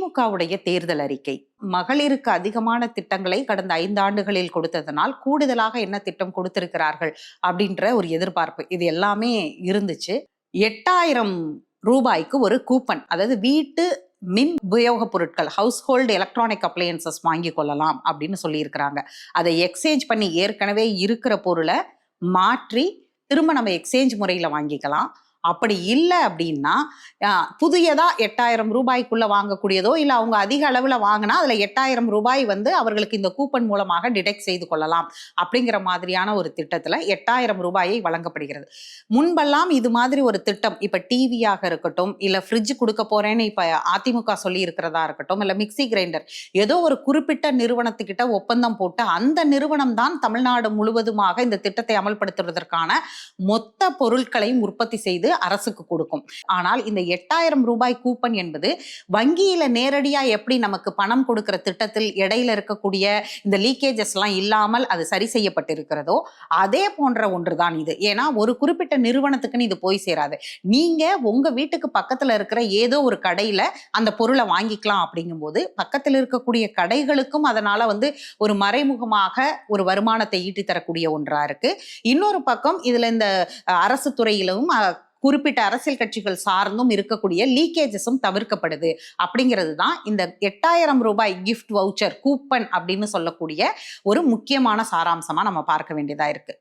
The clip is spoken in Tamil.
திமுகவுடைய தேர்தல் அறிக்கை மகளிருக்கு அதிகமான திட்டங்களை கடந்த 5 ஆண்டுகளில் கொடுத்ததனால் கூடுதலாக என்ன திட்டம் கொடுத்திருக்கிறார்கள் அப்படின்ற ஒரு எதிர்பார்ப்பு இது எல்லாமே இருந்துச்சு. 8000 ரூபாய்க்கு ஒரு கூப்பன், அதாவது வீட்டு மின் உபயோக பொருட்கள், ஹவுஸ்ஹோல்டு எலக்ட்ரானிக் அப்ளையன்சஸ் வாங்கி கொள்ளலாம் அப்படின்னு சொல்லியிருக்கிறாங்க. அதை எக்ஸ்சேஞ்ச் பண்ணி ஏற்கனவே இருக்கிற பொருளை மாற்றி திரும்ப நம்ம எக்ஸ்சேஞ்ச் முறையில வாங்கிக்கலாம். அப்படி இல்லை அப்படின்னா புதியதா 8000 ரூபாய்க்குள்ள வாங்கக்கூடியதோ இல்லை அவங்க அதிக அளவில் வாங்கினா அதில் 8000 ரூபாய் அவர்களுக்கு இந்த கூப்பன் மூலமாக டிடெக்ட் செய்து கொள்ளலாம் அப்படிங்கிற மாதிரியான ஒரு திட்டத்தில் 8000 ரூபாயை வழங்கப்படுகிறது. முன்பெல்லாம் இது மாதிரி ஒரு திட்டம், இப்போ டிவியாக இருக்கட்டும், இல்லை ஃப்ரிட்ஜ் கொடுக்க போறேன்னு இப்போ அதிமுக சொல்லி இருக்கிறதா இருக்கட்டும், இல்லை மிக்சி கிரைண்டர், ஏதோ ஒரு குறிப்பிட்ட நிறுவனத்துக்கிட்ட ஒப்பந்தம் போட்டு அந்த நிறுவனம் தான் தமிழ்நாடு முழுவதுமாக இந்த திட்டத்தை அமல்படுத்துவதற்கான மொத்த பொருட்களையும் உற்பத்தி செய்து அரசுக்கு கொடுக்கும். ஆனால் இந்த 8000 ரூபாய் கூப்பன் என்பது வங்கியில நேரடியா எப்படி நமக்கு பணம் கொடுக்கிற திட்டத்தில் இடையில இருக்கக்கூடிய இந்த லீக்கேஜஸ் எல்லாம் இல்லாமல் அது சரி செய்யப்பட்டிருக்கிறதோ அதே போன்ற ஒன்றுதான் இது. ஏன்னா ஒரு குறிப்பிட்ட நிறுவனத்துக்குன்னு இது போய் சேராது. நீங்க உங்க வீட்டுக்கு பக்கத்துல இருக்கிற ஏதோ ஒரு கடையில அந்த பொருளை வாங்கிக்கலாம். அப்படிங்கும்போது பக்கத்தில் இருக்கக்கூடிய கடைகளுக்கும் அதனால ஒரு மறைமுகமாக ஒரு வருமானத்தை ஈட்டி தரக்கூடிய ஒன்றா இருக்கு. இன்னொரு பக்கம் இதுல இந்த அரசு துறையிலும் குறிப்பிட்ட அரசியல் கட்சிகள் சார்ந்தும் இருக்கக்கூடிய லீக்கேஜஸும் தவிர்க்கப்படுது. அப்படிங்கிறது தான் இந்த 8000 ரூபாய் கிஃப்ட் வவுச்சர் கூப்பன் அப்படின்னு சொல்லக்கூடிய ஒரு முக்கியமான சாராம்சமா நம்ம பார்க்க வேண்டியதா இருக்கு.